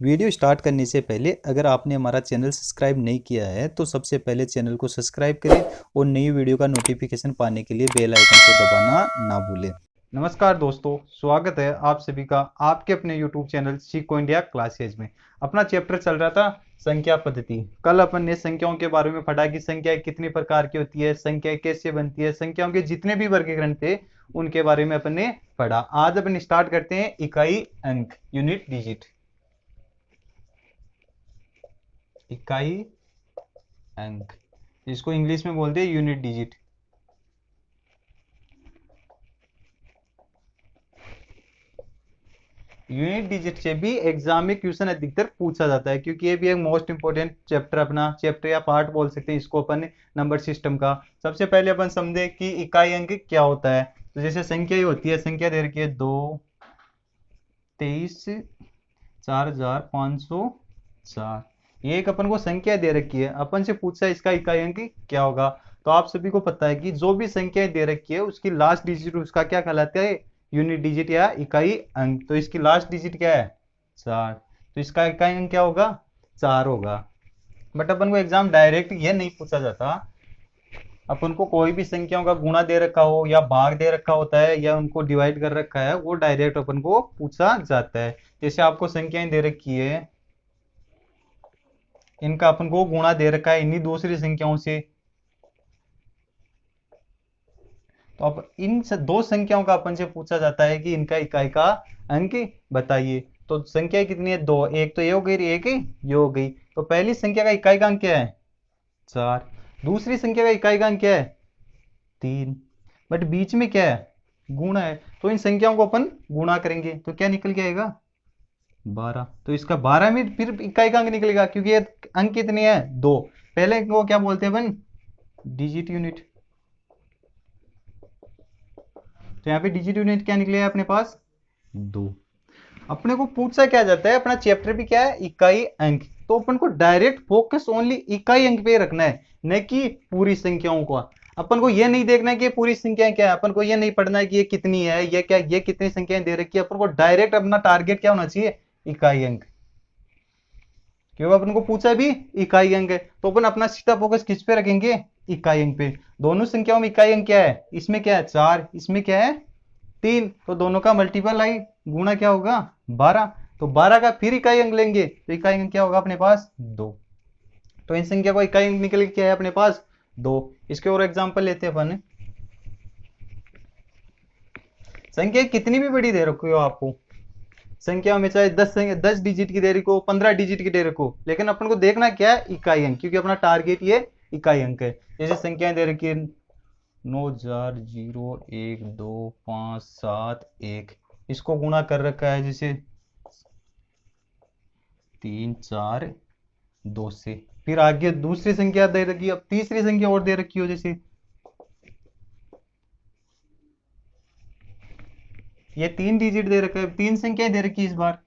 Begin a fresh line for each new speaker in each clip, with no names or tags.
Video start करने से पहले अगर आपने हमारा चैनल सब्सक्राइब नहीं किया है तो सबसे पहले चैनल को सब्सक्राइब करें और नई वीडियो का नोटिफिकेशन पाने के लिए बेल आइकन को दबाना ना भूलें।
नमस्कार दोस्तों, स्वागत है आप सभी का आपके अपने YouTube चैनल सीखो इंडिया क्लासेज में। अपना चैप्टर चल रहा था संख्या पद्धति। कल अपन ने संख्याओं के बारे में पढ़ा कि संख्याएं कितनी प्रकार की होती है, संख्याएं कैसे बनती है, संख्याओं के जितने भी वर्गीकरण थे उनके बारे में अपन ने पढ़ा। आज अपन स्टार्ट करते हैं इकाई अंक, यूनिट डिजिट। इकाई अंक, इसको इंग्लिश में बोलते हैं यूनिट डिजिट। यूनिट डिजिट से भी एग्जाम में क्वेश्चन अधिकतर पूछा जाता है, क्योंकि ये भी एक मोस्ट इंपोर्टेंट चैप्टर, अपना चैप्टर या पार्ट बोल सकते हैं इसको अपन नंबर सिस्टम का। सबसे पहले अपन समझे कि इकाई अंक क्या होता है। तो जैसे संख्या ही होती है, संख्या दे रखी है 2, 23, 4504, ये एक अपन को संख्या दे रखी है, अपन से पूछा है इसका इकाई अंक क्या होगा। तो आप सभी को पता है कि जो भी संख्याएं दे रखी है उसकी लास्ट डिजिट उसका क्या कहलाता है, यूनिट डिजिट या इकाई अंक। तो इसकी लास्ट डिजिट क्या है, 4, तो इसका इकाई अंक क्या होगा, 4 होगा। बट अपन को एग्जाम डायरेक्ट ये नहीं पूछा जाता, अपन को कोई भी संख्याओं का गुणा दे रखा हो या भाग दे रखा होता है या उनको डिवाइड कर रखा है, वो डायरेक्ट अपन को पूछा जाता है। जैसे आपको संख्याएं दे रखी है, इनका अपन को गुणा दे रखा है इन्हीं दूसरी संख्याओं से, तो अब इन दो संख्याओं का अपन से पूछा जाता है कि इनका इकाई का अंक बताइए। तो संख्या कितनी है, दो, एक तो ये हो गई, एक ये हो गई। तो पहली संख्या का इकाई का अंक क्या है, 4। दूसरी संख्या का इकाई का अंक क्या है, 3। बट बीच में क्या है, गुणा है, तो इन संख्याओं को अपन गुणा करेंगे तो क्या निकल के आएगा, 12। तो इसका 12 में फिर इकाई का अंक निकलेगा, क्योंकि ये अंक कितने हैं, दो। पहले को क्या बोलते हैं अपन, डिजिट यूनिट। तो यहाँ पे डिजिट यूनिट क्या निकलेगा अपने पास, 2। अपने को पूछा क्या जाता है, अपना चैप्टर भी क्या है, इकाई अंक। तो अपन को डायरेक्ट फोकस ओनली इकाई अंक पे रखना है, न कि पूरी संख्याओं को। अपन को ये नहीं देखना है कि पूरी संख्याएं क्या है, अपन को ये नहीं पढ़ना है कि ये कितनी है, ये क्या, ये कितनी संख्याएं दे रखी है। अपन को डायरेक्ट अपना टारगेट क्या होना चाहिए, इकाई अंक। क्योंकि अपन को पूछा भी इकाई अंक है, तो अपन अपना सीधा फोकस किस पे रखेंगे, इकाई अंक पे। दोनों संख्याओं में इकाई अंक क्या है, इसमें क्या है 4, इसमें क्या है 3, तो दोनों का मल्टीपल आई, गुणा क्या होगा 12। तो 12 का फिर इकाई अंक लेंगे तो इकाई अंक क्या होगा अपने पास, 2। तो इन संख्या को इकाई अंक निकल के क्या है अपने पास, 2। इसके और एग्जांपल लेते हैं अपन। संख्या कितनी भी बड़ी दे रखी हो आपको, संख्या में चाहे 10 डिजिट की दे रखी हो, 15 डिजिट की दे रखी हो, लेकिन अपन को देखना क्या है, इकाई अंक, क्योंकि अपना टारगेट ये इकाई अंक है। जैसे संख्याएं दे रखी है 9, 4, 0, 1, 2, 5, 7, 1, इसको गुणा कर रखा है जैसे 3, 4, 2 से। फिर आगे दूसरी संख्या दे रखी है, अब तीसरी संख्या और दे रखी हो, जैसे ये 3 डिजिट दे रखा है, 3 संख्याएं दे रखी है इस बार।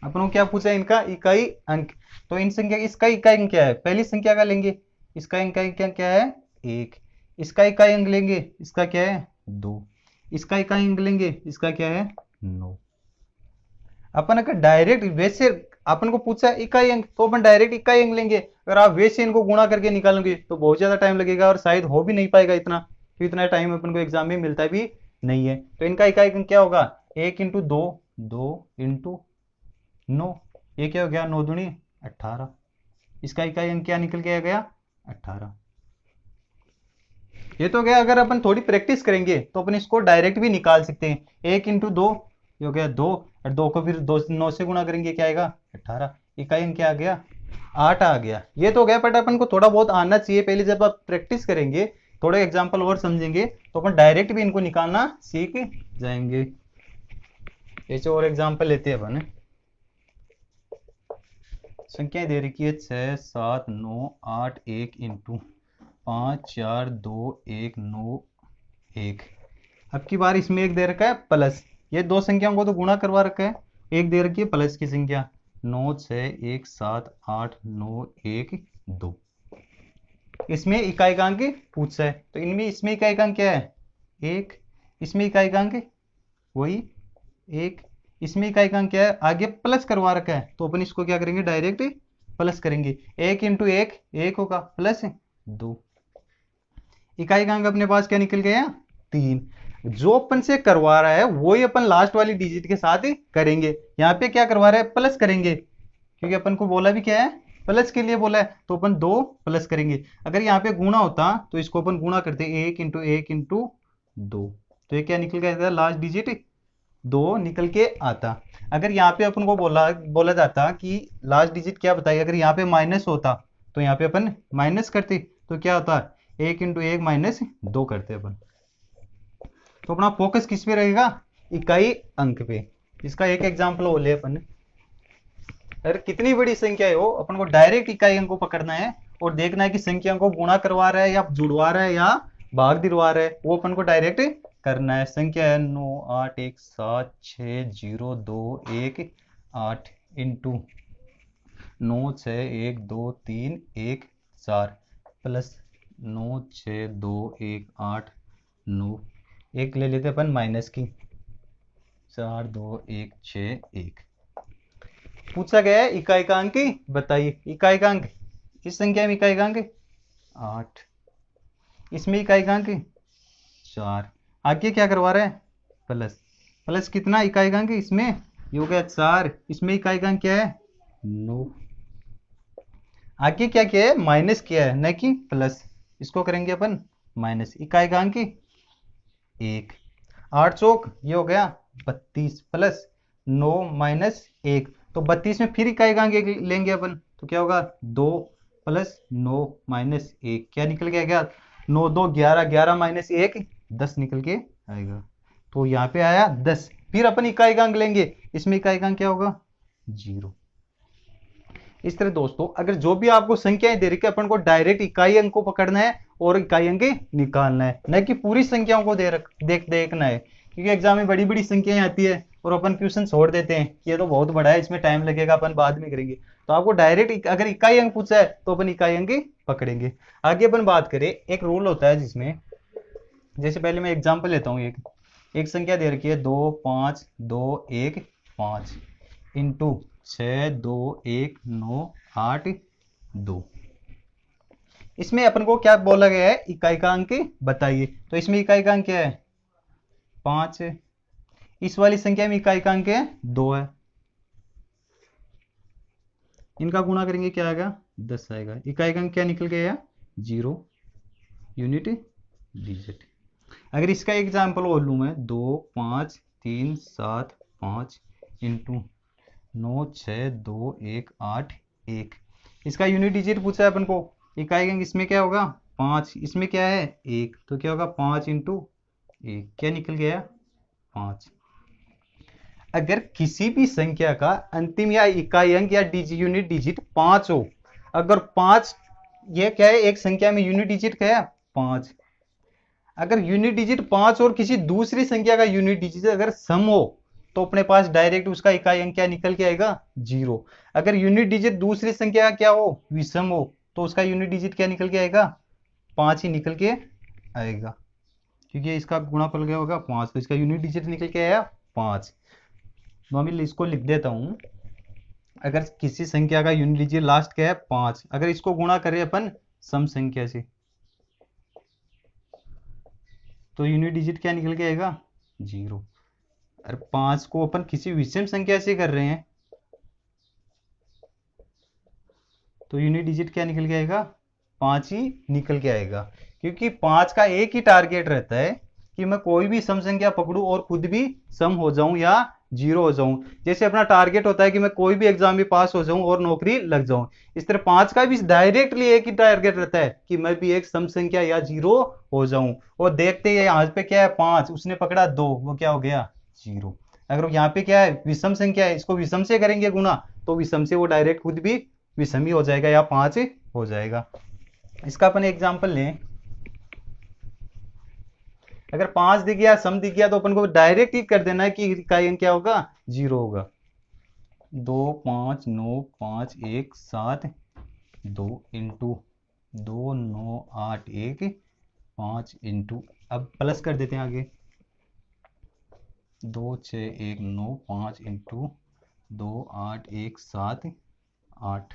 अपन को क्या पूछा है, इनका इकाई अंक। तो इन संख्या, इसका इकाई अंक क्या है, पहली संख्या का लेंगे, इसका इकाई अंक क्या है 1। इसका इकाई अंक लेंगे, इसका क्या है 2। इसका इकाई अंक लेंगे, इसका क्या है 9। अपन अगर डायरेक्ट वैसे अपन को पूछा इकाई अंक, तो अपन डायरेक्ट इकाई अंक लेंगे। अगर आप वैसे इनको गुणा करके निकालोगे तो बहुत ज्यादा टाइम लगेगा और शायद हो भी नहीं पाएगा इतना, तो इतना टाइम अपन को एग्जाम में मिलता भी नहीं है। तो इनका इकाई अंक क्या होगा, 1 इंटू 2, 2 इंटू 9, ये क्या हो गया, 9 दूनी 18। इसका इकाई अंक क्या निकल के आ गया, 18। ये तो गया, अगर अपन थोड़ी प्रैक्टिस करेंगे तो अपन इसको डायरेक्ट भी निकाल सकते हैं। 1 इंटू 2, ये हो गया 2, और 2 को फिर 9 से गुणा करेंगे, क्या आएगा 18। इकाई अंक क्या आ गया, 8 आ गया। ये तो गया, बट अपन को थोड़ा बहुत आना चाहिए पहले। जब आप प्रैक्टिस करेंगे, थोड़े एग्जाम्पल और समझेंगे, तो अपन डायरेक्ट भी इनको निकालना सीख जाएंगे। ऐसे और एग्जाम्पल लेते हैं अपन। संख्याएं दे रखी है 6, 7, 9, 8, 1 इंटू 5, 4, 2, 1, 9, 1। अब की बार इसमें एक दे रखा है प्लस, ये दो संख्याओं को तो गुणा करवा रखा है, एक दे रखी है प्लस की संख्या, 9, 6, 1, 7, 8, 9, 1, 2। इसमें इकाई का अंक पूछा है, तो इनमें इसमें इकाई का अंक क्या है 1, इसमें इकाई का अंक वही 1, इसमें इकाई का अंक क्या है, आगे प्लस करवा रखा है, तो अपन इसको क्या करेंगे, डायरेक्ट प्लस करेंगे। 1 इंटू 1 1 होगा, प्लस 2। इकाई का अंक अपने पास क्या निकल गया, 3। जो अपन से करवा रहा है वही अपन लास्ट वाली डिजिट के साथ ही करेंगे। यहाँ पे क्या करवा रहा है, प्लस करेंगे, क्योंकि अपन को बोला भी क्या है, प्लस के लिए बोला है, तो अपन 2 प्लस करेंगे। अगर यहाँ पे गुणा होता तो इसको अपन गुणा करते, 1 इंटू 1 इंटू 2, तो ये क्या निकल गया, लास्ट डिजिट 2 निकल के आता। अगर यहाँ पे अपन को बोला बोला जाता कि लास्ट डिजिट क्या बताइए, अगर यहाँ पे माइनस होता तो यहाँ पे अपन माइनस करते, तो क्या होता, 1 इंटू 1 माइनस 2 करते अपन। तो अपना फोकस किस पे रहेगा, इकाई अंक पे। इसका एक एग्जांपल हो ले अपन, अगर कितनी बड़ी संख्या है वो, अपन को डायरेक्ट इकाई अंक को पकड़ना है और देखना है कि संख्या को गुणा करवा रहा है या जुड़वा रहा है या भाग दिलवा रहा है, वो अपन को डायरेक्ट करना है। संख्या है 9 8 1 7 6 0 2 1 8 इंटू 9 6 1 2 3 1 4 प्लस 9 6 2 1 8 9, एक ले लेते अपन माइनस की, 4 2 1 6 1। पूछा गया है इकाई का अंक बताइए। इकाई का अंक, इस संख्या में इकाई का अंक 8, इसमें इकाई का अंक 4। आगे क्या करवा रहा है, प्लस। प्लस कितना, इकाई का अंक इसमें ये हो गया 4, इसमें इकाई का अंक क्या है 9। आगे क्या किया है, माइनस किया है, न कि प्लस। इसको करेंगे अपन माइनस, इकाई का अंक 1। 8 चौक ये हो गया 32, प्लस 9 माइनस 1, तो 32 में फिर इकाई का अंक लेंगे अपन, तो क्या होगा 2 प्लस 9 माइनस 1, क्या निकल के आएगा, 9 2 11, 11 माइनस 1 10 निकल के आएगा। तो यहाँ पे आया 10। फिर अपन इकाई का अंक लेंगे, इसमें इकाई का अंक क्या होगा 0। इस तरह दोस्तों, अगर जो भी आपको संख्याएं दे रखी है, अपन को डायरेक्ट इकाई अंक को पकड़ना है और इकाई अंक निकालना है, न कि पूरी संख्याओं को देखना है। क्योंकि एग्जाम में बड़ी बड़ी संख्याएं आती है और अपन क्वेश्चन छोड़ देते हैं कि ये तो बहुत बड़ा है, इसमें टाइम लगेगा, अपन बाद में करेंगे। तो आपको डायरेक्ट अगर इकाई अंक पूछा है तो अपन इकाई अंक पकड़ेंगे। आगे अपन बात करें, एक रूल होता है जिसमें, जैसे पहले मैं एग्जाम्पल लेता हूँ, एक संख्या दे रखी है 2 5 2 1 5 इंटू 6 2 1 9 8 2। इसमें अपन को क्या बोला गया है, इकाई का अंक बताइए। तो इसमें इकाई का अंक क्या है 5 है, इस वाली संख्या में इकाई का अंक है 2 है, इनका गुणा करेंगे क्या आएगा 10 आएगा। इकाई का अंक क्या निकल गया 0 यूनिट डिजिट। अगर इसका एग्जाम्पल और लूँ मैं 2 5 3 7 5 इंटू 9 6 2 1 8 1, इसका यूनिट डिजिट पूछा है अपन को। इकाई अंक इसमें क्या होगा 5, इसमें क्या है 1, तो क्या होगा 5 इंटू 1, क्या निकल गया 5। अगर किसी भी संख्या का अंतिम या इकाई अंक या यूनिट डिजिट 5 हो, अगर 5 ये क्या है, एक संख्या में यूनिट डिजिट क्या है 5, अगर यूनिट डिजिट 5 और किसी दूसरी संख्या का यूनिट डिजिट अगर सम हो, तो अपने पास डायरेक्ट उसका इकाई अंक क्या निकल के आएगा 0। अगर यूनिट डिजिट दूसरी संख्या का क्या हो, विषम हो, तो उसका यूनिट डिजिट क्या निकल के आएगा 5 ही निकल के आएगा, क्योंकि इसका गुणाफल क्या होगा 5, तो इसका यूनिट डिजिट निकल के आया 5। तो मैं इसको लिख देता हूं, अगर किसी संख्या का यूनिट डिजिट लास्ट क्या है 5, अगर इसको गुणा करें अपन सम संख्या से, तो यूनिट डिजिट क्या निकल के आएगा 0। और 5 को अपन किसी विषम संख्या से कर रहे हैं, तो यूनिट डिजिट क्या निकल के आएगा 5 ही निकल के आएगा। क्योंकि 5 का एक ही टारगेट रहता है कि मैं कोई भी सम संख्या पकड़ूं और खुद भी सम हो जाऊं या 0 हो जाऊं। जैसे अपना टारगेट होता है कि मैं कोई भी एग्जाम में पास हो जाऊं और नौकरी लग जाऊं, इस तरह 5 का भी डायरेक्टली एक ही टारगेट रहता है कि मैं भी एक सम संख्या या 0 हो जाऊं। और देखते हैं यहाँ पे क्या है 5, उसने पकड़ा 2, वो क्या हो गया 0। अगर यहाँ पे क्या है विषम संख्या है, इसको विषम से करेंगे गुणा, तो विषम से वो डायरेक्ट खुद भी विषम ही हो जाएगा या 5 हो जाएगा। इसका अपन एग्जाम्पल लें, अगर 5 दिख गया सम दिख गया, तो अपन को डायरेक्ट ही कर देना है कि इकाई अंक क्या होगा 0 होगा। 2 5 9 5 1 7 2 इंटू 2 9 8 1 5 इंटू, अब प्लस कर देते हैं आगे, 2 6 1 9 5 इंटू 2 8 1 7 8।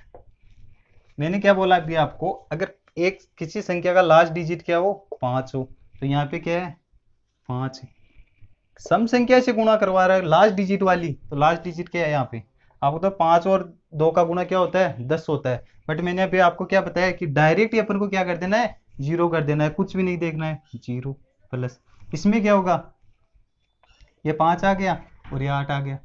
मैंने क्या बोला अभी आपको, अगर एक किसी संख्या का लास्ट डिजिट क्या हो 5 हो, तो यहाँ पे क्या है 5। सम संख्या से गुणा करवा रहा है लास्ट डिजिट वाली, तो लास्ट डिजिट क्या है यहाँ पे आपको, तो 5 और 2 का गुणा क्या होता है 10 होता है। बट मैंने अभी आपको क्या बताया कि डायरेक्ट ही अपन को क्या कर देना है, 0 कर देना है, कुछ भी नहीं देखना है, 0 प्लस इसमें क्या होगा, ये 5 आ गया और ये 8 आ गया।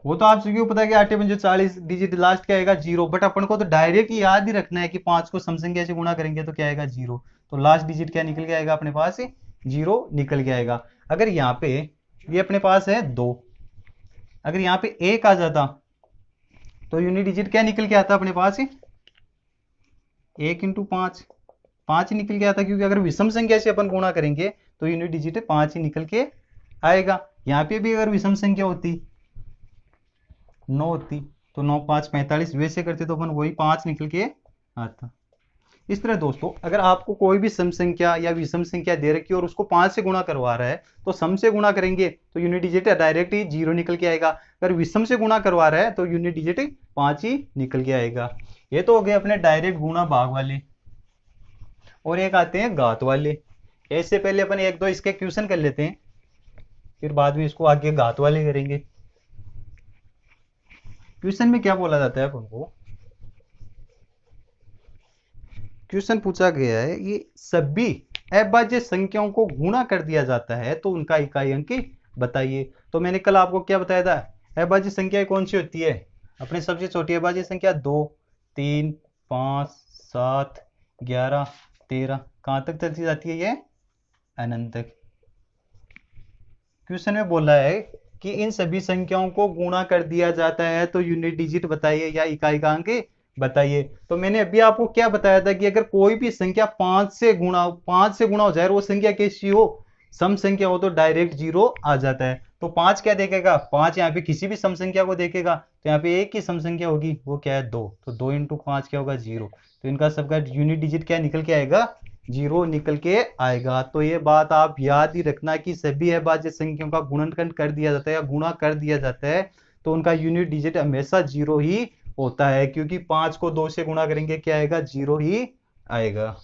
वो तो आप सभी को पता है कि 8 पंजे 40 डिजिट लास्ट क्या आएगा 0, बट अपन को तो डायरेक्ट ही याद ही रखना है कि 5 को सम संख्या से गुणा करेंगे तो क्या आएगा 0। तो लास्ट डिजिट क्या निकल के आएगा अपने पास, 0 निकल के आएगा। अगर यहाँ पे ये अपने पास है 2, अगर यहाँ पे 1 आ जाता तो यूनिट डिजिट क्या निकल के आता अपने पास, 1 इंटू 5, 5 ही निकल के आता, क्योंकि अगर विषम संख्या से अपन गुणा करेंगे तो यूनिट डिजिट 5 ही निकल के आएगा। यहाँ पे भी अगर विषम संख्या होती 9 होती तो 9 5 45, वैसे करते तो अपन वही 5 निकल के आता। इस तरह दोस्तों अगर आपको कोई भी सम संख्या या विषम संख्या दे रखी है और उसको 5 से गुणा करवा रहा है, तो सम से गुणा करेंगे तो यूनिट डिजिट डायरेक्ट ही 0 निकल के आएगा। अगर विषम से गुणा करवा रहा है तो यूनिट डिजिट 5 ही निकल के आएगा। ये तो हो गए अपने डायरेक्ट गुणा भाग वाले, और एक आते हैं घात वाले। इससे पहले अपन एक दो इसके क्वेश्चन कर लेते हैं, फिर बाद में इसको आगे घात वाले करेंगे। क्वेश्चन में क्या बोला जाता है अपन को, क्वेश्चन पूछा गया है ये सभी अभाज्य संख्याओं को गुणा कर दिया जाता है तो उनका इकाई अंक बताइए। तो मैंने कल आपको क्या बताया था, अभाज्य संख्या कौन सी होती है, अपने सबसे छोटी अभाज्य संख्या 2 3 5 7 11 13, कहां तक चलती जाती है ये, अनंत तक। क्वेश्चन में बोला है कि इन सभी संख्याओं को गुणा कर दिया जाता है तो यूनिट डिजिट बताइए या इकाई का अंक बताइए। तो मैंने अभी आपको क्या बताया था कि अगर कोई भी संख्या 5 से गुणा हो जाए और वो संख्या कैसी हो, सम संख्या हो, तो डायरेक्ट 0 आ जाता है। तो 5 क्या देखेगा, 5 यहाँ पे किसी भी सम संख्या को देखेगा तो यहाँ पे एक ही सम संख्या होगी, वो क्या है 2, तो 2 इंटू 5 क्या होगा 0। तो इनका सबका यूनिट डिजिट क्या निकल के आएगा, 0 निकल के आएगा। तो ये बात आप याद ही रखना कि सभी अभाज्य संख्याओं का गुणनखंड कर दिया जाता है या गुणा कर दिया जाता है तो उनका यूनिट डिजिट हमेशा 0 ही होता है, क्योंकि 5 को 2 से गुणा करेंगे क्या आएगा 0 ही आएगा,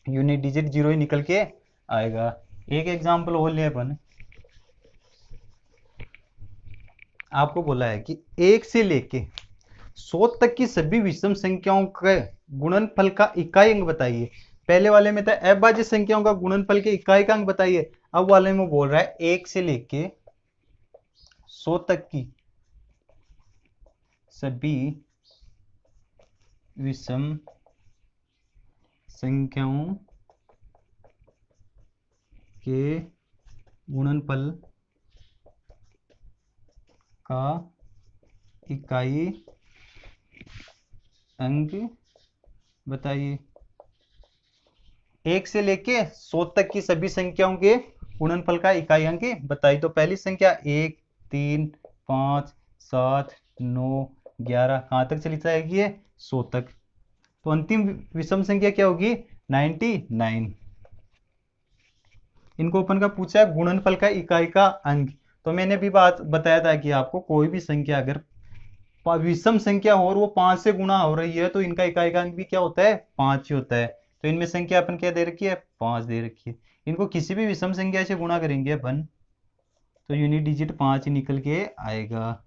यूनिट डिजिट 0 ही निकल के आएगा। एक एग्जांपल और ले अपन, आपको बोला है कि 1 से लेके 100 तक की सभी विषम संख्याओं के गुणनफल का इकाई अंक बताइए। पहले वाले में था अभाज्य संख्याओं का गुणनफल के इकाई का अंक बताइए, अब वाले में बोल रहा है 1 से लेके 100 तक की सभी विषम संख्याओं के गुणनफल का इकाई अंक बताइए। 1 से लेके 100 तक की सभी संख्याओं के गुणनफल का इकाई अंक बताइए। तो पहली संख्या 1 3 5 7 9 11, कहां तक चली जाएगी ये 100 तक। तो अंतिम विषम संख्या क्या होगी 99। इनको अपन का पूछा है गुणनफल का इकाई का अंक। तो मैंने भी बात बताया था कि आपको कोई भी संख्या अगर विषम संख्या हो और वो 5 से गुणा हो रही है तो इनका इकाई का अंक भी क्या होता है 5 ही होता है। तो इनमें संख्या अपन क्या दे रखी है 5 दे रखी है, इनको किसी भी विषम संख्या से गुणा करेंगे अपन तो यूनिट डिजिट 5 ही निकल के आएगा,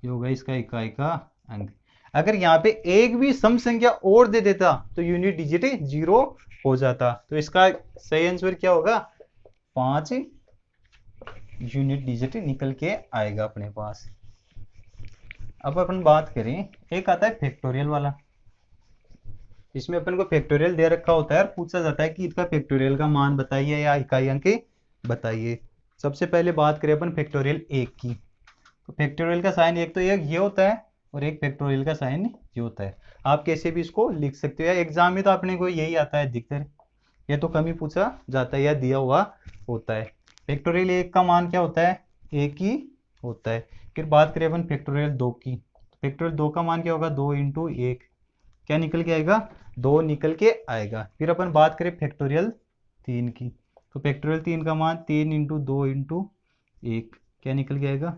ये होगा इसका इकाई का अंक। अगर यहाँ पे एक भी सम संख्या और दे देता तो यूनिट डिजिट 0 हो जाता। तो इसका सही आंसर क्या होगा 5 यूनिट डिजिट निकल के आएगा अपने पास। अब अपन बात करें, एक आता है फैक्टोरियल वाला। इसमें अपन को फैक्टोरियल दे रखा होता है और पूछा जाता है कि इसका फैक्टोरियल का मान बताइए या इकाई अंक बताइए। सबसे पहले बात करें अपन फैक्टोरियल 1 की, तो फैक्टोरियल का साइन एक तो एक ये होता है और एक फैक्टोरियल का साइन ये होता है। आप कैसे भी इसको लिख सकते हो, या एग्जाम में तो अपने को यही आता है दिक्कत, ये तो कम ही पूछा जाता है या दिया हुआ होता है। फैक्टोरियल 1 का मान क्या होता है 1 ही होता है। फिर बात करें अपन फैक्टोरियल 2 की, फैक्टोरियल 2 का मान क्या होगा 2 इंटू 1, क्या निकल के आएगा 2 निकल के आएगा। फिर अपन बात करें फैक्टोरियल 3 की, तो फैक्टोरियल 3 का मान 3 इंटू 2 इंटू 1 क्या निकल के आएगा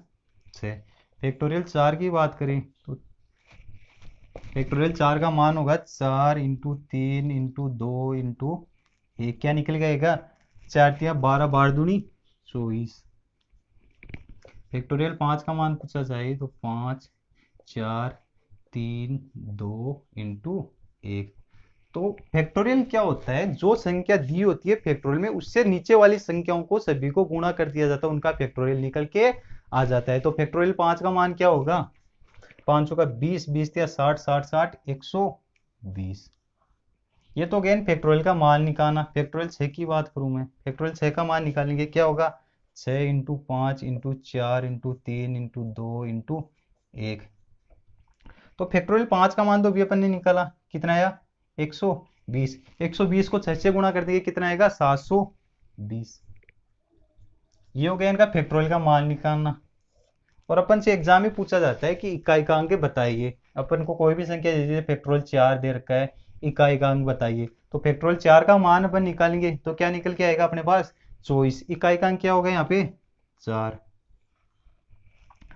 6। फैक्टोरियल 4 की बात करें तो फैक्टोरियल 4 का मान होगा 4 इंटू 3 इंटू 2 इंटू 1 क्या निकल के आएगा 4 तिया 12 12 दूनी 24। फैक्टोरियल 5 का मान पूछा जाए तो 5 4 3 2 इंटू 1। तो फैक्टोरियल क्या होता है, जो संख्या दी होती है फैक्टोरियल में उससे नीचे वाली संख्याओं को सभी को गुणा कर दिया जाता है, उनका फैक्टोरियल निकल के आ जाता है। तो फैक्टोरियल 5 का मान क्या होगा 500 का 20 20 या 60 60 60 120। ये तो अगेन फैक्टोरियल का मान निकालना। फैक्टोरियल 6 की बात करूं मैं, फैक्टोरियल 6 का मान निकालेंगे क्या होगा 6 into 5 into 4 into 3 into 2 into 1। तो फैक्टोरियल 5 का मान तो भी अपन ने निकाला, कितना आया 120। 120 को 6 से गुणा कर देंगे कितना आएगा 720। ये हो गया इनका फैक्टोरियल का मान निकालना। और अपन से एग्जाम में पूछा जाता है कि इकाइकांक बताइए। अपन को कोई भी संख्या जैसे फैक्टोरियल 4 दे रखा है, इकाइकांक बताइए। तो फैक्टोरियल 4 का मान अपन निकालेंगे तो क्या निकल के आएगा अपने पास 24। इकाइकांक क्या होगा यहाँ पे 4।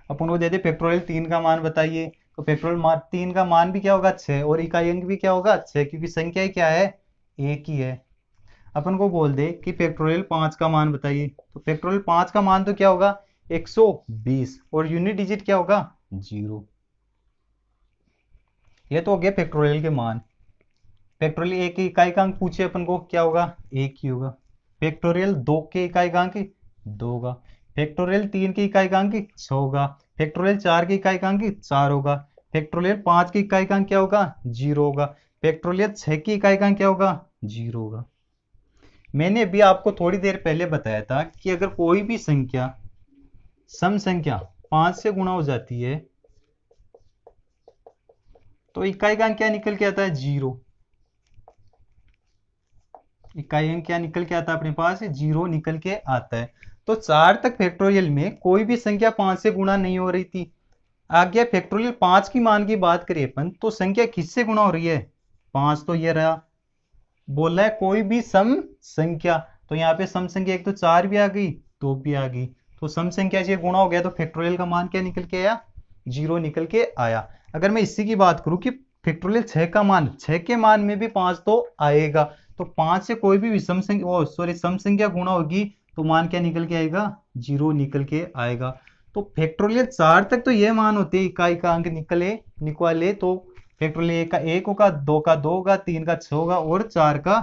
अपन को दे दे फैक्टोरियल 3 का मान बताइए, तो फैक्टोरियल 3 का मान भी क्या होगा 6 और इकाई अंक भी क्या होगा 6, क्योंकि संख्या ही क्या है एक ही है। अपन को बोल दे कि फैक्टोरियल 5 का मान बताइए, तो फैक्टोरियल 5 का मान तो क्या होगा 120 और यूनिट डिजिट क्या होगा 0। ये तो हो गया फैक्टोरियल के मान। फैक्टोरियल 1 के इकाई अंक पूछे अपन को क्या होगा 1 ही होगा। फैक्टोरियल 2 के इकाई अंक 2 होगा। फैक्टोरियल 3 के इकाई अंक 6 होगा। फैक्टोरियल 4 के इकाई अंक 4 होगा। फैक्टोरियल 5 के इकाई अंक क्या होगा 0 होगा। फैक्टोरियल 6 के इकाई अंक क्या होगा 0 होगा। मैंने अभी आपको थोड़ी देर पहले बताया था कि अगर कोई भी संख्या सम संख्या 5 से गुणा हो जाती है तो इकाई अंक क्या निकल के आता है 0। इकाई अंक क्या निकल के आता है अपने पास 0 निकल के आता है। तो 4 तक फैक्टोरियल में कोई भी संख्या 5 से गुणा नहीं हो रही थी। आ गया फैक्टोरियल 5 की मान की बात करिए अपन, तो संख्या किससे गुणा हो रही है 5 तो ये रहा। बोल रहा है कोई भी सम संख्या, तो यहाँ पे सम संख्या एक तो 4 भी आ गई 2 भी आ गई, तो सम संख्या से गुणा हो गया तो फैक्टोरियल का मान क्या निकल के आया 0 निकल के आया। अगर मैं इसी की बात करूं कि फैक्टोरियल 6 का मान, 6 के मान में भी 5 तो आएगा, तो 5 से कोई भी विषम संख्या सम संख्या गुणा होगी तो मान क्या निकल के आएगा 0 निकल के आएगा। तो फैक्टोरियल 4 तक तो ये मान होते हैं इकाई का अंक निकाले तो फैक्टोरियल 1 का 1 होगा, 2 का 2 होगा, 3 का 6 होगा और 4 का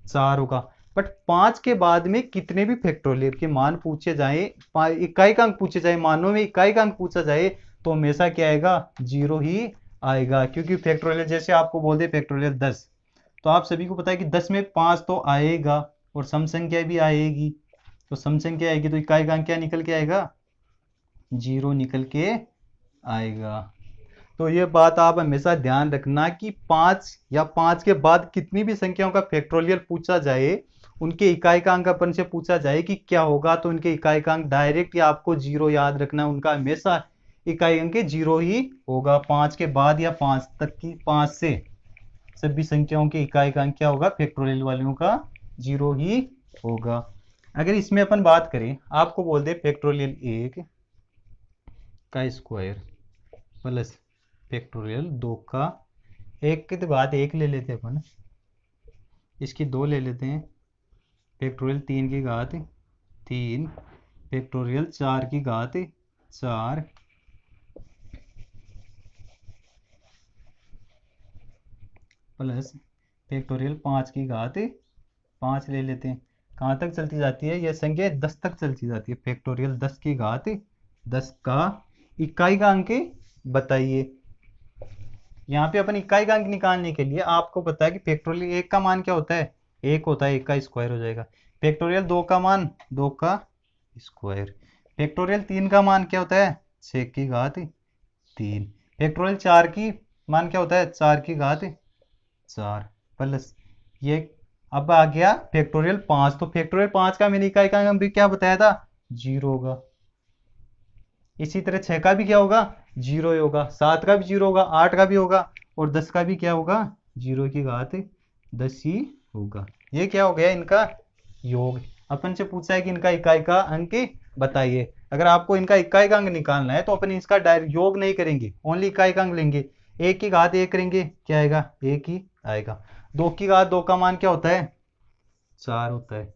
4 होगा। बट 5 के बाद में कितने भी फैक्टोरियल के मान पूछे जाए, इकाई का अंक पूछे जाए, मानों में इकाई का अंक पूछा जाए तो हमेशा क्या आएगा 0 ही आएगा। क्योंकि फैक्टोरियल जैसे आपको बोल दे फैक्टोरियल 10, तो आप सभी को पता है कि 10 में 5 तो आएगा और सम संख्या भी आएगी, तो सम संख्या आएगी तो इकाई का अंक क्या निकल के आएगा 0 निकल के आएगा। तो ये बात आप हमेशा ध्यान रखना कि 5 या 5 के बाद कितनी भी संख्याओं का फैक्टोरियल पूछा जाए, उनके इकाई का अंक अपन से पूछा जाए कि क्या होगा, तो उनके इकाई का अंक डायरेक्ट या आपको 0 याद रखना, उनका हमेशा इकाई अंक 0 ही होगा। 5 के बाद या 5 तक की 5 से सभी संख्याओं के इकाई का अंक क्या होगा फैक्टोरियल वालों का 0 ही होगा। अगर इसमें अपन बात करें, आपको बोल दे फैक्टोरियल 1 का स्क्वायर प्लस फैक्टोरियल 2 का 1 के बाद 1 ले लेते हैं अपन, इसकी 2 ले लेते हैं, फैक्टोरियल 3 की घात 3, फैक्टोरियल 4 की घात 4 प्लस फैक्टोरियल 5 की घात 5 ले लेते हैं। कहाँ तक चलती जाती है यह संख्या 10 तक चलती जाती है। फैक्टोरियल 10 की घात 10 का इकाई का अंक बताइए। यहाँ पे अपन इकाई का अंक निकालने के लिए आपको पता है कि फैक्टोरियल 1 का मान क्या होता है 1 होता है, 1 का स्क्वायर हो जाएगा। फैक्टोरियल 2 का मान 2 का स्क्वायर। फैक्टोरियल 3 का मान क्या होता है 6 की घात 3। फैक्टोरियल 4 की मान क्या होता है 4 की घात 4 प्लस ये अब आ गया फैक्टोरियल 5, तो फैक्टोरियल 5 का मैंने इकाई का अंक भी क्या बताया था 0 होगा। इसी तरह 6 का भी क्या होगा 0 ही होगा, 7 का भी 0 होगा, 8 का भी होगा और 10 का भी क्या होगा 0 की घात 10 ही होगा। ये क्या हो गया इनका योग। अपन से पूछा है कि इनका इकाई का अंक बताइए। अगर आपको इनका इकाई का अंक निकालना है तो अपन इसका डायरेक्ट योग नहीं करेंगे, ओनली इकाई का अंक लेंगे। एक की घात एक करेंगे, क्या आएगा, एक ही आएगा। दो की घात दो का मान क्या होता है, 4 होता है।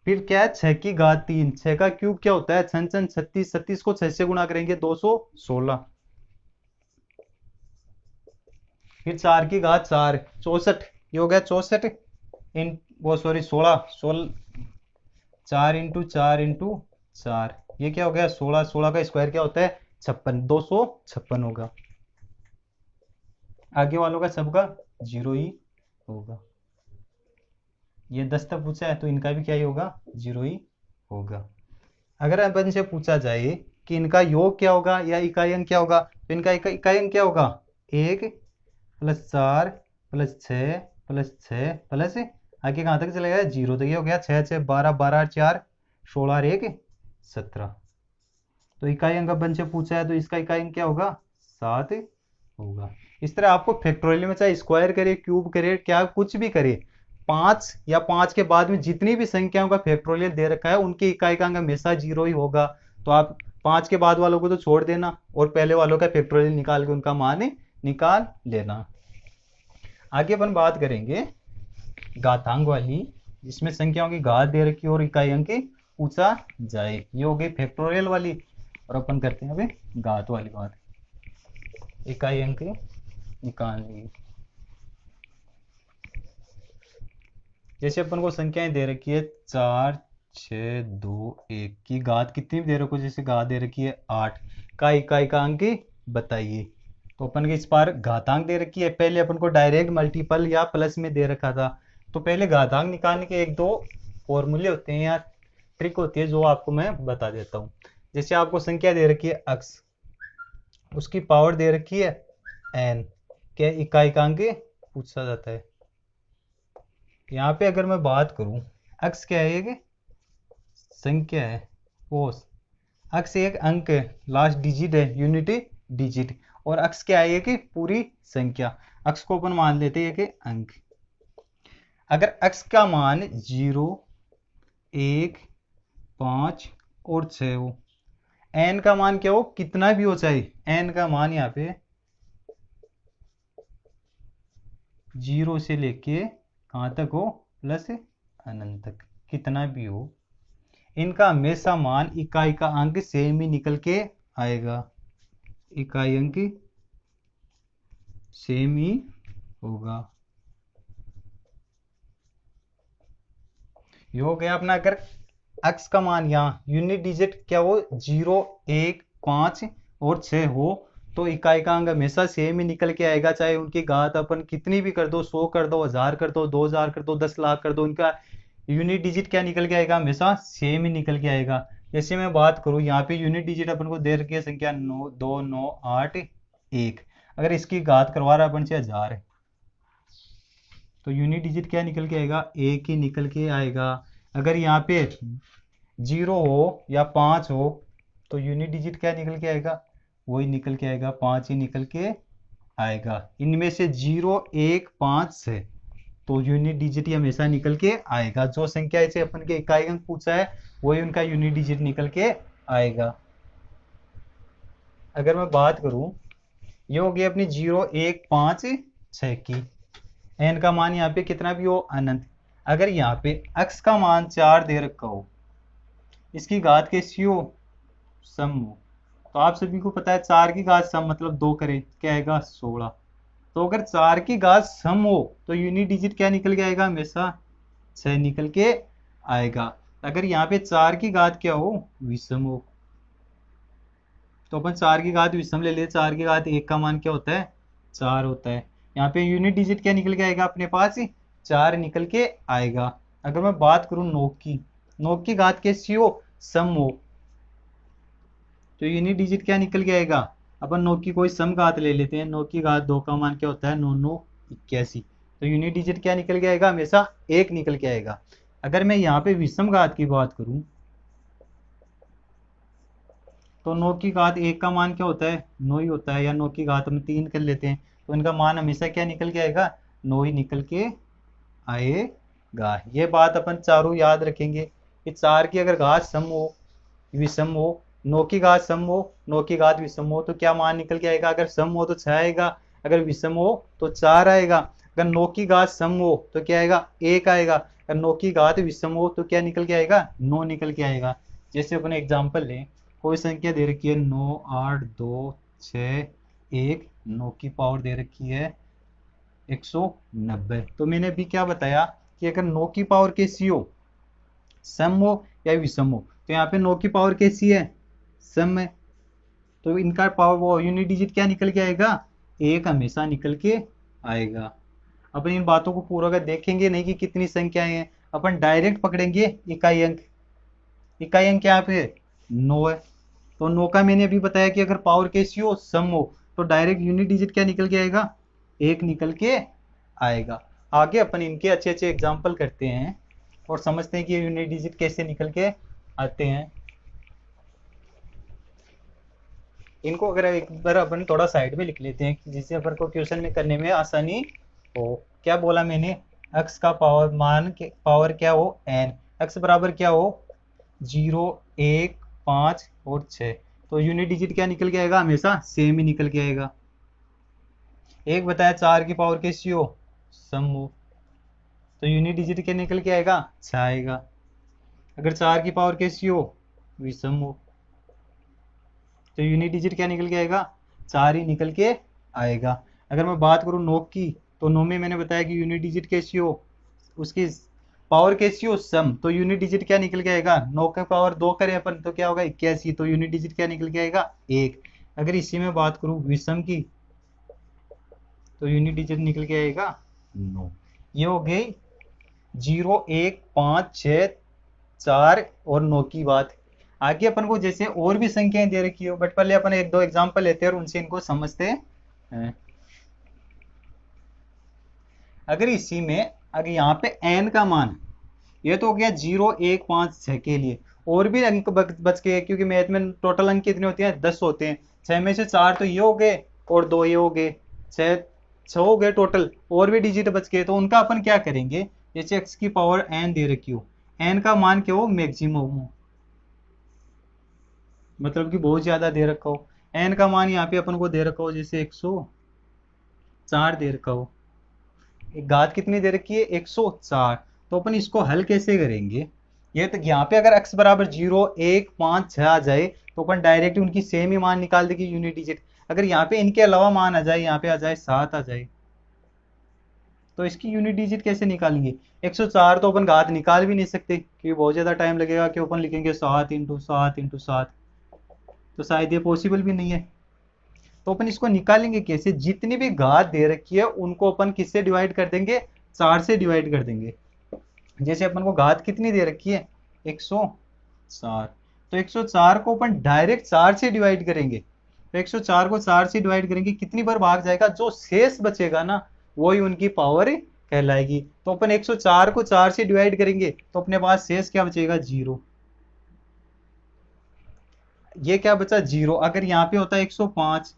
फिर क्या है, 6 की घात 3, 6 का क्यूब क्या होता है, 6 6 36, 36 को 6 से गुणा करेंगे 216। फिर 4 की घात 4, 64, ये हो गया 64 इन वो सॉरी 16, 4 इंटू 4 इंटू 4, ये क्या हो गया 16, 16 का स्क्वायर क्या होता है 56, 256 होगा। आगे वालों का सबका 0 ही होगा। ये 10 तक पूछा है तो इनका भी क्या ही होगा, 0 ही होगा। अगर अपन से पूछा जाए कि इनका योग क्या होगा या इकाई अंक क्या होगा, तो इनका इकाई अंक क्या होगा, 1 प्लस 4 प्लस 6 प्लस 6 प्लस आगे कहाँ तक चलेगा 0 तक, ये हो गया 6 6 12, 12 4 16 और 1 17। तो इकाई अंक अपन से पूछा है तो इसका इकाई अंक क्या होगा, 7 होगा। इस तरह आपको फैक्टोरियल में चाहे स्क्वायर करे, क्यूब करे, क्या कुछ भी करे, 5 या 5 के बाद में जितनी भी संख्याओं का फैक्टोरियल दे रखा है उनकी इकाई का अंक हमेशा 0 ही होगा। तो आप 5 के बाद वालों को तो छोड़ देना और पहले वालों का फैक्टोरियल निकाल के उनका मान निकाल लेना। आगे अपन बात करेंगे घातांक वाली, जिसमें संख्याओं की घात दे रखी और इकाई अंक पूछा जाए। ये हो गई फैक्टोरियल वाली, और अपन करते हैं अभी घात वाली बात, इकाई अंक निकालनी। जैसे अपन को संख्याएं दे रखी है 4 6 2 1 की घात कितनी दे रखो, जैसे घात दे रखी है 8 का इकाई का अंक बताइए। तो अपन के इस बार घातांक दे रखी है, पहले अपन को डायरेक्ट मल्टीपल या प्लस में दे रखा था। तो पहले घातांक निकालने के एक दो फॉर्मूले होते हैं या ट्रिक होती है जो आपको मैं बता देता हूँ। जैसे आपको संख्या दे रखी है x, उसकी पावर दे रखी है n, क्या इकाई का अंक पूछा जाता है। यहाँ पे अगर मैं बात करूं, x क्या है, एक संख्या है, वो x एक अंक है, लास्ट डिजिट है, यूनिटी डिजिट, और x क्या है, एक पूरी संख्या। x को अपन मान लेते हैं एक अंक। अगर x का मान 0 1 5 और 6 हो, n का मान क्या हो, कितना भी हो, चाहे n का मान यहाँ पे 0 से लेके कहाँ तक हो, प्लस अनंत तक, कितना भी हो, इनका हमेशा मान इकाई का अंक सेम ही निकल के आएगा, इकाई अंक सेम ही होगा। ये हो गया अपना। अगर x का मान यहाँ यूनिट डिजिट क्या हो, 0 1 5 और 6 हो, तो इकाई का अंक हमेशा सेम ही निकल के आएगा, चाहे उनकी घात अपन कितनी भी कर दो, 100 कर दो, 1000 कर दो, 2000 कर दो, 10 लाख कर दो, उनका यूनिट डिजिट क्या निकल के आएगा, हमेशा सेम ही निकल के आएगा। जैसे मैं बात करूँ यहाँ पे यूनिट डिजिट अपन को दे रखी है संख्या 9 2 9 8 1, अगर इसकी घात करवा रहा है अपन से 1000 है, तो यूनिट डिजिट क्या निकल के आएगा, 1 ही निकल के आएगा। अगर यहाँ पे 0 हो या 5 हो तो यूनिट डिजिट क्या निकल के आएगा, वही निकल के आएगा, 5 ही निकल के आएगा। इनमें से 0 1 5 है तो यूनिट डिजिट ही हमेशा निकल के आएगा। जो संख्या इसे अपन के इकाई अंक पूछा है वही उनका यूनिट डिजिट निकल के आएगा। अगर मैं बात करूं, ये हो गई अपनी 0 1 5 6 की, n का मान यहाँ पे कितना भी हो, अनंत। अगर यहाँ पे x का मान 4 दे रखा हो, इसकी घात कैसी हो, सम हो, तो आप सभी को पता है 4 की घात सम मतलब 2 करें क्या आएगा 16। तो अगर 4 की घात सम हो तो यूनिट डिजिट क्या निकल के आएगा, हमेशा 6 निकल के आएगा। अगर यहाँ पे 4 की घात क्या हो, विषम हो, तो अपन 4 की घात विषम ले लेते। 4 की घात 1 का मान क्या होता है, 4 होता है। यहाँ पे यूनिट डिजिट क्या निकल के आएगा अपने पास, 4 निकल के आएगा। अगर मैं बात करूं 9 की घात कैसी हो, सम हो, तो यूनिट डिजिट क्या निकल के आएगा, अपन 9 की कोई सम घात ले लेते हैं। 9 की घात 2 का मान क्या होता है, 9 9 81, तो यूनिट डिजिट क्या निकल के आएगा, हमेशा 1 निकल के आएगा। अगर मैं यहाँ पे विषम घात की बात करूं तो 9 की घात 1 का मान क्या होता है, 9 ही होता है, या 9 की घात हम 3 कर लेते हैं, तो इनका मान हमेशा क्या निकल के आएगा, 9 ही निकल के आएगा। ये बात अपन चारों याद रखेंगे। कि 4 की अगर घात सम हो, विषम हो, 9 की घात सम हो, 9 की घात विषम हो, तो क्या मान निकल के आएगा? अगर सम हो तो 6 आएगा, अगर विषम हो तो 4 आएगा। अगर 9 की घात सम हो तो क्या आएगा? 1 आएगा। अगर 9 की घात विषम हो तो क्या निकल के आएगा? 9 निकल के आएगा। जैसे अपन एग्जांपल लें, कोई संख्या दे रखी है 9 8 2 6 1, 9 की पावर दे रखी है 190। तो मैंने अभी क्या बताया कि अगर 9 की पावर कैसी हो, सम हो या विषम हो, तो यहाँ पे 9 की पावर कैसी है? सम है। तो इनका पावर वो यूनिट डिजिट क्या निकल के आएगा? 1 हमेशा निकल के आएगा। अपन इन बातों को पूरा कर देखेंगे नहीं कि कितनी संख्याएं हैं, अपन डायरेक्ट पकड़ेंगे इकाई अंक। इकाई अंक यहाँ पे 9 है, तो 9 का मैंने अभी बताया कि अगर पावर कैसी हो, सम हो, तो डायरेक्ट यूनिट डिजिट क्या निकल के आएगा? 1 निकल के आएगा। आगे अपन इनके अच्छे अच्छे एग्जाम्पल करते हैं और समझते हैं कि ये यूनिट डिजिट कैसे निकल के आते हैं। इनको अगर एक बार अपन थोड़ा साइड में लिख लेते हैं जिससे अपन को क्वेश्चन में करने में आसानी हो। क्या बोला मैंने? x का पावर मान के पावर क्या हो? n। x बराबर क्या हो? 0 1 5 और 6। तो यूनिट डिजिट क्या निकल के आएगा? हमेशा सेम ही निकल के आएगा। एक बताया 4 की पावर कैसी हो? सम हो, तो यूनिट डिजिट क्या निकल के आएगा? 6 आएगा। अगर 4 की पावर कैसी हो? विषम हो, तो यूनिट डिजिट क्या निकल के आएगा? 4 ही निकल के आएगा। अगर मैं बात करूं 9 की, तो 9 में मैंने बताया कि यूनिट डिजिट कैसी हो, उसकी पावर कैसी हो? सम। तो यूनिट डिजिट क्या निकल के आएगा? 9 का पावर 2 करें अपन तो क्या होगा? 81। तो यूनिट डिजिट क्या निकल के आएगा? 1। अगर इसी में बात करूं विषम की, तो यूनिट डिजिट निकल के आएगा 9। ये हो गई 0 1 5 6 4 और 9 की बात। आगे अपन को जैसे और भी संख्याएं दे रखी हो, बट पहले अपन एक दो एग्जांपल लेते हैं और उनसे इनको समझते हैं। अगर इसी में अगर यहाँ पे n का मान, ये तो हो गया 0 1 5 6 के लिए, और भी अंक बच गए क्योंकि मैथ में टोटल अंक कितने होते हैं? 10 होते हैं। 6 में से 4 तो ये हो गए और 2 ये हो गए, 6 हो गए टोटल, और भी डिजिट बच गए। तो उनका अपन क्या करेंगे? जैसे x की पावर n दे रखी हो, n का मान क्या हो? मैक्सिमम हो, मतलब कि बहुत ज्यादा दे रखा हो। n का मान यहाँ पे अपन को दे रखा हो जैसे 104 दे रखा हो, एक घात कितनी दे रखी है? 104। तो अपन इसको हल कैसे करेंगे? ये तो यहाँ पे अगर x बराबर 0 1 5 6 आ जाए तो अपन डायरेक्ट उनकी सेम ही मान निकाल देंगे यूनिट डिजिट। अगर यहाँ पे इनके अलावा मान आ जाए, यहाँ पे आ जाए 7 आ जाए, तो इसकी यूनिट डिजिट कैसे निकालेंगे? 104 तो अपन घात निकाल भी नहीं सकते क्योंकि बहुत ज्यादा टाइम लगेगा कि अपन लिखेंगे 7 इंटू 7 इंटू 7, तो शायद ये पॉसिबल भी नहीं है। तो अपन इसको निकालेंगे कैसे? जितनी भी घात दे रखी है उनको अपन किससे डिवाइड कर देंगे? 4 से डिवाइड कर देंगे। जैसे अपन को घात कितनी दे रखी है? 104। तो 104 को अपन डायरेक्ट 4 से डिवाइड करेंगे। तो 104 को 4 से डिवाइड करेंगे, कितनी बार भाग जाएगा? जो शेष बचेगा ना, वही उनकी पावर कहलाएगी। तो अपन 104 को 4 से डिवाइड करेंगे तो अपने पास शेष क्या बचेगा? 0। ये क्या बचा? 0। अगर यहाँ पे होता 105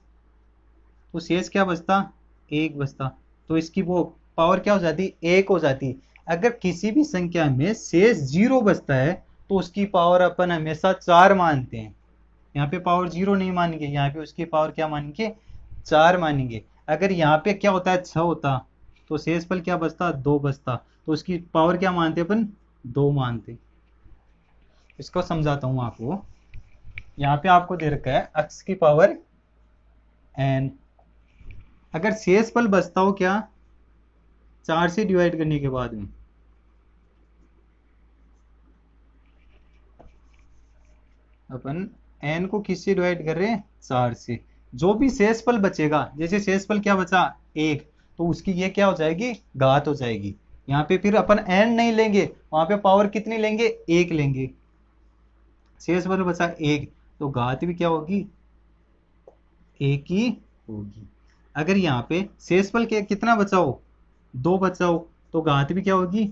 तो शेष क्या बचता? 1 बचता। तो इसकी वो पावर क्या हो जाती? 1 हो जाती। अगर किसी भी संख्या में शेष 0 बचता है तो उसकी पावर अपन हमेशा 4 मानते हैं। यहाँ पे पावर 0 नहीं मानेंगे, यहाँ पे उसकी पावर क्या मानेंगे? 4 मानेंगे। अगर यहाँ पे क्या होता है? 6 होता तो शेष फल क्या बचता? 2 बचता, तो उसकी पावर क्या मानते अपन? 2 मानते। इसको समझाता हूँ आपको। यहाँ पे आपको दे रखा है x की पावर n। अगर शेष फल बचता हो क्या? 4 से डिवाइड करने के बाद में, अपन n को किससे डिवाइड कर रहे हैं? 4 से। जो भी शेषफल बचेगा, जैसे शेषफल क्या बचा? 1, तो उसकी ये क्या हो जाएगी? घात हो जाएगी। यहाँ पे फिर अपन n नहीं लेंगे, वहां पे पावर कितनी लेंगे? 1 लेंगे। शेषफल बचा 1, तो घात भी क्या होगी? 1 ही होगी। अगर यहाँ पे शेषफल कितना बचा हो? 2 बचा हो, तो घात भी क्या होगी?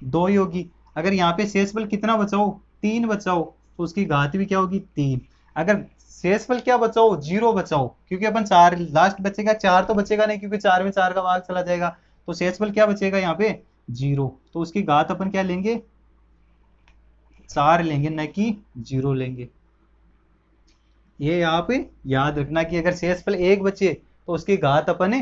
2 ही होगी। अगर यहाँ पे शेषफल कितना बचा हो? 3 बचा हो, तो उसकी घात भी क्या होगी? 3। अगर शेषफल क्या बचा हो? 0 बचा हो, क्योंकि अपन 4 लास्ट बचेगा, 4 तो बचेगा नहीं क्योंकि 4 में 4 का भाग चला जाएगा, तो शेषफल क्या बचेगा यहाँ पे? 0। तो उसकी घात अपन क्या लेंगे? 4 लेंगे न कि 0 लेंगे। ये यहाँ पे याद रखना कि अगर शेषफल 1 बचे तो उसकी घात अपन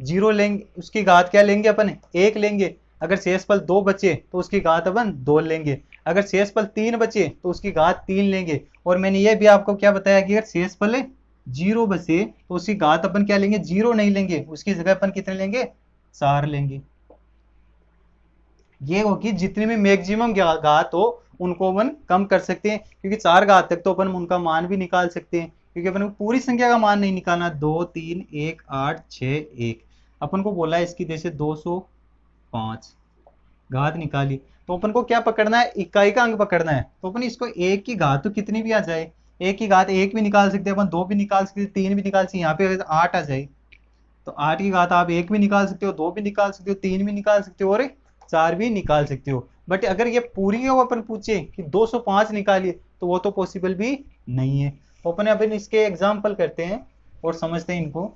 0 लेंगे, उसकी घात क्या लेंगे अपन 1 लेंगे। अगर शेषफल 2 बचे तो उसकी घात अपन 2 लेंगे। अगर शेषफल 3 बचे तो उसकी घात 3 लेंगे। और मैंने ये भी आपको क्या बताया कि अगर शेषफल 0 बचे तो उसकी घात अपन क्या लेंगे 0 नहीं लेंगे, उसकी जगह अपन कितने लेंगे 4 लेंगे। ये होगी जितनी भी मैक्सिमम घात हो उनको अपन कम कर सकते हैं, क्योंकि 4 घात तक तो अपन उनका मान भी निकाल सकते हैं, क्योंकि अपन को पूरी संख्या का मान नहीं निकालना। 2 3 1 8 6 1 अपन को बोला है इसकी जैसे 205 घात निकाली, तो अपन को क्या पकड़ना है इकाई का अंक पकड़ना है। तो अपन इसको एक की घात तो कितनी भी आ जाए, एक की घात 1 भी निकाल सकते हैं अपन, 2 भी निकाल सकते हैं, 3 भी निकाल सकते हैं। यहाँ पे 8 आ जाए तो 8 की घात आप 1 भी निकाल सकते हो, 2 भी निकाल सकते हो, 3 भी निकाल सकते हो और 4 भी निकाल सकते हो। बट अगर ये पूरी है वो अपन पूछे कि 205 निकालिए तो वो तो पॉसिबल भी नहीं है। तो अपन इसके एग्जाम्पल करते हैं और समझते हैं इनको।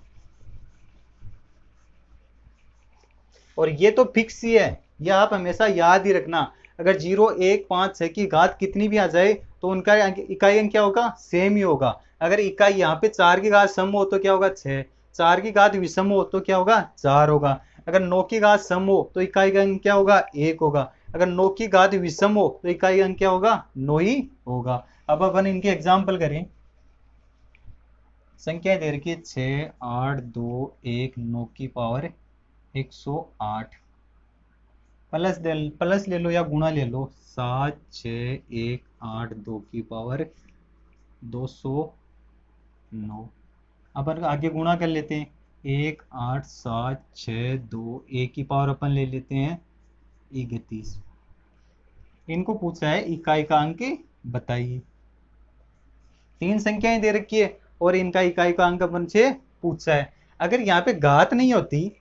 और ये तो फिक्स ही है, ये आप हमेशा याद ही रखना। अगर 0 1 5 6 की घात कितनी भी आ जाए तो उनका इकाई अंक क्या होगा सेम ही होगा। अगर इकाई यहाँ पे 4 की घात सम हो तो क्या होगा 6, 4 की घात विषम हो तो क्या होगा 4 होगा। अगर 9 की घात सम हो तो इकाई का अंक क्या होगा 1 होगा। अगर 9 की घात विषम हो तो इकाई अंक क्या होगा 9 ही होगा। अब अपन इनके एग्जाम्पल करें। संख्या दे रखी है 6 8 2 1 9 की पावर 108। प्लस ले लो या गुणा ले लो, 7 6 1 8 2 की पावर 209। अपन आगे गुणा कर लेते हैं, 1 8 7 6 2 1 की पावर अपन ले लेते हैं 31। इनको पूछा है इकाई का अंक बताइए। 3 संख्याएं दे रखी है और इनका इकाई का अंक अपन से पूछा है। अगर यहाँ पे घात नहीं होती,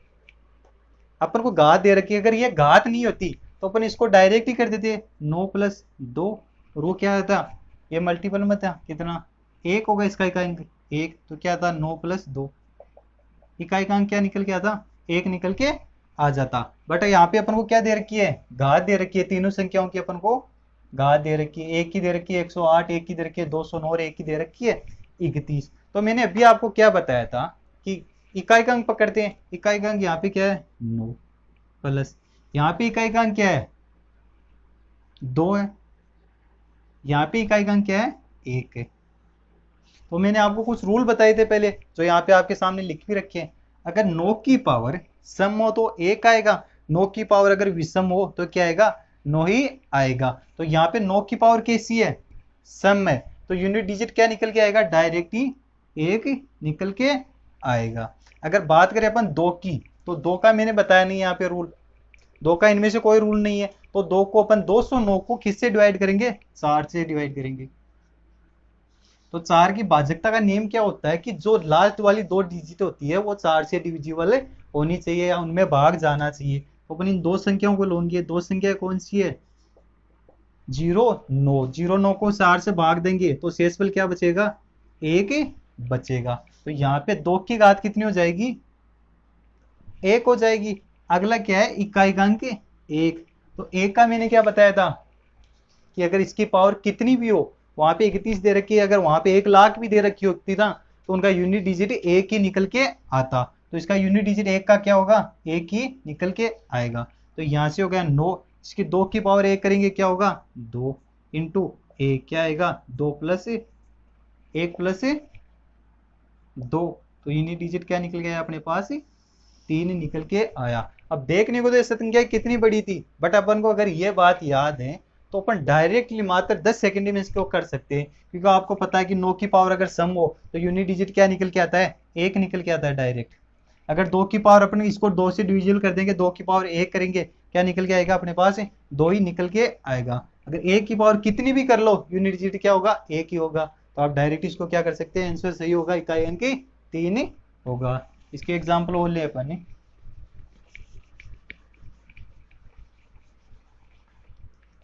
अपन को घात दे रखी है, अगर ये घात नहीं होती तो अपन इसको डायरेक्ट ही कर देते 9 + 2 और वो क्या था ये मल्टीपल में था कितना 1 होगा इसका इकाई अंक 1, तो क्या था 9 + 2 इकाई का अंक क्या निकल के आता 1 निकल के आ जाता। बट यहाँ पे अपन को क्या दे रखी है घात दे रखी है, तीनों संख्याओं की अपन को घात दे रखी है। एक की दे रखी है 108, एक की दे रखी है 209 और एक की दे रखी है 31। तो मैंने अभी आपको क्या बताया था कि इकाई का अंक पकड़ते हैं। इकाई का अंक यहाँ पे क्या है 9 प्लस यहाँ पे इकाई का अंक क्या है 2 है, यहाँ पे इकाई का अंक क्या है 1 है। तो मैंने आपको कुछ रूल बताए थे पहले जो यहाँ पे आपके सामने लिख भी रखे हैं। अगर 9 की पावर सम हो तो 1 आएगा, 9 की पावर अगर विषम हो तो क्या आएगा 9 ही आएगा। तो यहाँ पे 9 की पावर कैसी है सम है, तो यूनिट डिजिट क्या निकल के आएगा डायरेक्ट ही 1 निकल के आएगा। अगर बात करें अपन 2 की, तो 2 का मैंने बताया नहीं यहाँ पे रूल, 2 का इनमें से कोई रूल नहीं है। तो 2 को अपन 209 को किससे डिवाइड करेंगे 4 से डिवाइड करेंगे। तो 4 की भाजकता का नियम क्या होता है कि जो लास्ट वाली 2 डिजिट होती है वो 4 से डिविजिबल होनी चाहिए या उनमें भाग जाना चाहिए। तो अपन इन दो संख्याओं को लोगे, दो संख्या कौन सी है 0 9, 0 9 को 4 से भाग देंगे तो शेषफल क्या बचेगा 1 बचेगा। तो यहाँ पे 2 की घात कितनी हो जाएगी 1 हो जाएगी। अगला क्या है इकाई का अंक 1, तो 1 का मैंने क्या बताया था कि अगर इसकी पावर कितनी भी हो, वहां पे 31 दे रखी है, अगर वहां पे 1 लाख भी दे रखी होती ना तो उनका यूनिट डिजिट 1 ही निकल के आता। तो इसका यूनिट डिजिट 1 का क्या होगा 1 ही निकल के आएगा। तो यहाँ से हो गया 9, इसकी 2 की पावर 1 करेंगे क्या होगा 2 इंटू 1 क्या आएगा 2 + 1 + 2, तो यूनिट डिजिट क्या निकल गया अपने पास 3 निकल के आया। अब देखने को तो संख्या कितनी बड़ी थी, बट अपन को अगर ये बात याद है तो अपन डायरेक्टली मात्र 10 सेकंड में इसको कर सकते हैं, क्योंकि आपको पता है कि 9 की पावर अगर सम हो तो यूनिट डिजिट क्या निकल के आता है 1 निकल के आता है डायरेक्ट। अगर 2 की पावर अपन इसको 2 से डिविजल कर देंगे, 2 की पावर 1 करेंगे क्या निकल के आएगा अपने पास 2 ही निकल के आएगा। अगर 1 की पावर कितनी भी कर लो यूनिट डिजिट क्या होगा 1 ही होगा। तो आप डायरेक्ट इसको क्या कर सकते हैं आंसर सही होगा इकाई अंक 3 होगा। इसके एग्जाम्पल और ले अपन ने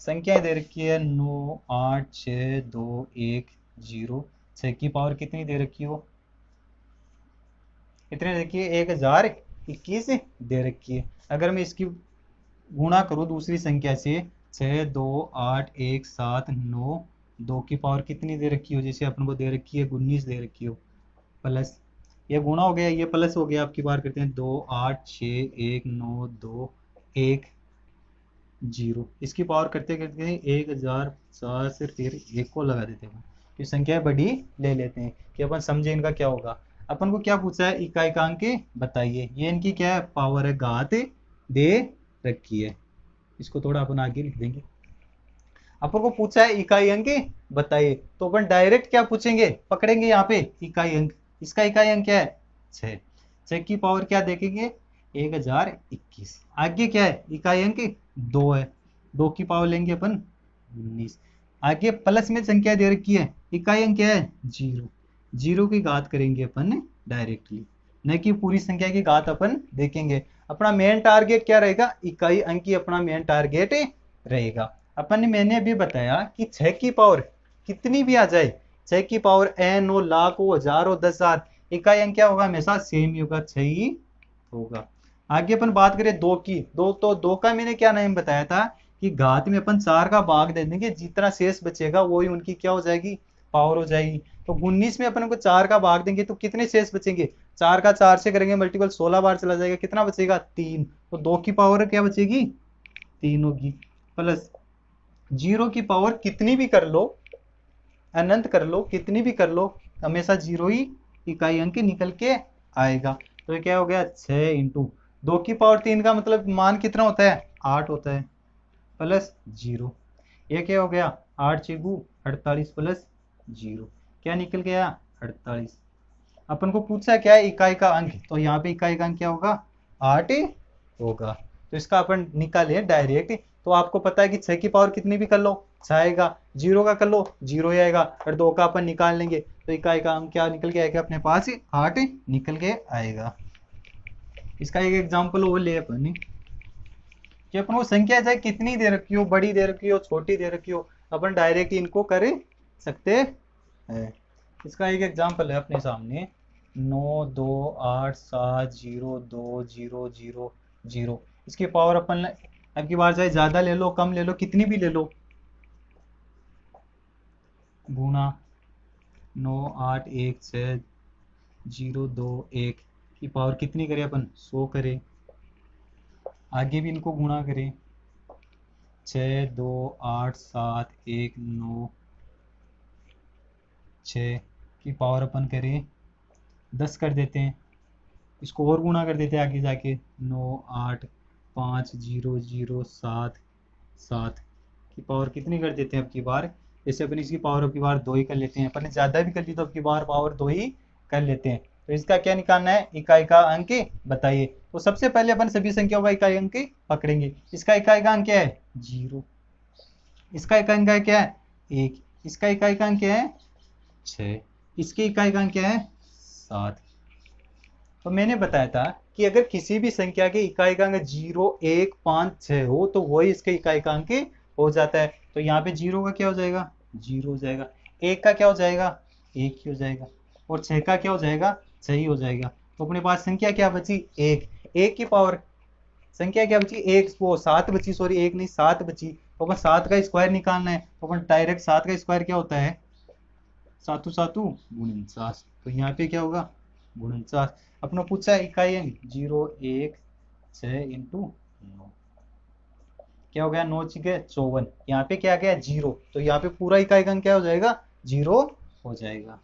संख्या दे रखी है 9 8 6 2 1 0, 6 की पावर कितनी दे रखी हो कितने दे रखी है 1021 दे रखी है। अगर मैं इसकी गुणा करूं दूसरी संख्या से 6 2 8 1 7 9, 2 की पावर कितनी दे रखी हो, जैसे अपन को दे रखी है 19 दे रखी हो, प्लस ये गुणा हो गया, ये प्लस हो गया, आपकी बार करते हैं 2 8 6 1 9 2 1 0, इसकी पावर करते करते हैं 1050 से फिर एक को लगा देते हैं, तो संख्या बड़ी ले लेते हैं कि अपन समझे इनका क्या होगा। अपन को क्या पूछा है, इकाई का अंक बताइए, ये इनकी क्या है, पावर है, घात दे रखी है, इसको थोड़ा अपन आगे लिख देंगे। अपन को पूछा है इकाई अंक बताइए, तो अपन डायरेक्ट क्या पूछेंगे, पकड़ेंगे यहाँ पे इकाई अंक, इसका इकाई अंक क्या है 6, 6 की पावर क्या देखेंगे 1021, आगे क्या है इकाई अंक 2 है, 2 की पावर लेंगे अपन 19, आगे प्लस में संख्या दे रखी है, इकाई अंक क्या है 0, 0 की घात करेंगे अपन डायरेक्टली, न कि पूरी संख्या की घात अपन देखेंगे। अपना मेन टारगेट क्या रहेगा, इकाई अंक ही अपना मेन टारगेट रहेगा। अपन ने मैंने अभी बताया कि 6 की पावर कितनी भी आ जाए, 6 की पावर n हो, लाख हो, हजार हो, 10,000, इकाई अंक क्या होगा, हमेशा सेम ही होगा, 6 ही होगा। आगे अपन बात करें 2 की, 2 तो 2 का मैंने क्या नाम बताया था कि घात में अपन 4 का भाग दे देंगे, जितना शेष बचेगा वही उनकी क्या हो जाएगी, पावर हो जाएगी। तो 19 में अपन को 4 का भाग देंगे तो कितने शेष बचेंगे, 4 का 4 से करेंगे मल्टीपल, 16 बार चला जाएगा, कितना बचेगा 3, तो 2 की पावर क्या बचेगी 3 होगी, प्लस 0 की पावर कितनी भी कर लो, अनंत कर लो, कितनी भी कर लो, हमेशा 0 ही इकाई अंक निकल के आएगा। तो ये क्या हो गया 6 इंटू 2 की पावर 3 का मतलब मान कितना होता है 8 होता है, प्लस 0, ये क्या हो गया 8 6 48 प्लस 0, क्या निकल गया 48। अपन को पूछा क्या है इकाई का अंक, तो यहाँ पे इकाई का अंक क्या होगा 8 होगा, तो इसका अपन निकाले डायरेक्ट। तो आपको पता है कि 6 की पावर कितनी भी कर लो 6 आएगा, 0 का कर लो 0 ही आएगा, और 2 का अपन निकाल लेंगे तो इकाई का अंक क्या निकल के आएगा अपने पास 8 निकल के आएगा। इसका एक एग्जाम्पल वो ले अपन कि अपन को संख्या चाहे कितनी दे रखी हो, बड़ी दे रखी हो, छोटी दे रखी हो, अपन डायरेक्ट इनको कर सकते हैं। इसका एक एग्जाम्पल है अपने सामने 9 2 8 7 0 2 0 0 0, इसकी पावर अपन अब की बार चाहे ज्यादा ले लो कम ले लो कितनी भी ले लो, गुणा 9 8 1 6 0 2 1 की पावर कितनी करें अपन 100 करें, आगे भी इनको गुणा करें 6 2 8 7 1 9 6 की पावर अपन करें 10 कर देते हैं, इसको और गुणा कर देते हैं आगे जाके 9 8 5 0 0 7 7 की पावर कितनी कर देते हैं अब की बार, जैसे अपन इसकी पावर अब की बार 2 ही कर लेते हैं, अपन ने ज़्यादा भी कर ली तो अब की बार पावर 2 ही कर लेते हैं। तो इसका क्या निकालना है, इकाई का अंक बताइए। तो सबसे पहले अपन सभी संख्याओं का इकाई अंक पकड़ेंगे। इसका इकाई का अंक क्या है 0, इसका इकाई अंक क्या है 1, इसका इकाई का अंक क्या है 6, इसकी इकाई का अंक क्या है 7। तो मैंने बताया था कि अगर किसी भी संख्या के इकाई का अंक 0 1 5 6 हो तो वही इसके इकाई का अंक हो जाता है। तो यहाँ पे 0 का क्या हो जाएगा 0 हो जाएगा, 1 का क्या हो जाएगा 1 ही हो जाएगा, और 6 का क्या हो जाएगा 6 ही हो जाएगा। तो अपने पास संख्या क्या बची 1, 1 की पावर संख्या क्या बची 1, वो 7 बची, सॉरी 1 नहीं 7 बची, तो अपन 7 का स्क्वायर निकालना है, तो अपन डायरेक्ट 7 का स्क्वायर क्या होता है 7 7 49, तो यहाँ पे क्या होगा 49। अपना पूछा है इकाई अंक 0 1 6 इंटू 9, क्या हो गया 9 6 54, यहाँ पे क्या गया 0, तो यहाँ पे पूरा इकाई अंक क्या हो जाएगा 0 हो जाएगा।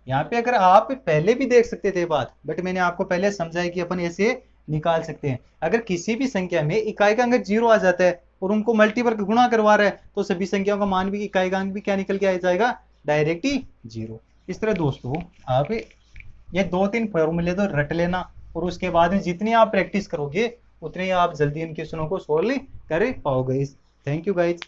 यहाँ पे अगर आप पहले भी देख सकते थे बात, बट मैंने आपको पहले समझाया कि अपन ऐसे निकाल सकते हैं। अगर किसी भी संख्या में इकाई का अंक 0 आ जाता है और उनको मल्टीपल गुणा करवा रहा है तो सभी संख्याओं का मान भी इकाई का अंक भी क्या निकल के आ जाएगा डायरेक्ट ही 0। इस तरह दोस्तों आप ये 2-3 फॉर्मूले तो रट लेना, और उसके बाद में जितनी आप प्रैक्टिस करोगे उतने आप जल्दी इन क्वेश्चनों को सोल्व कर पाओगे। Thank you guys.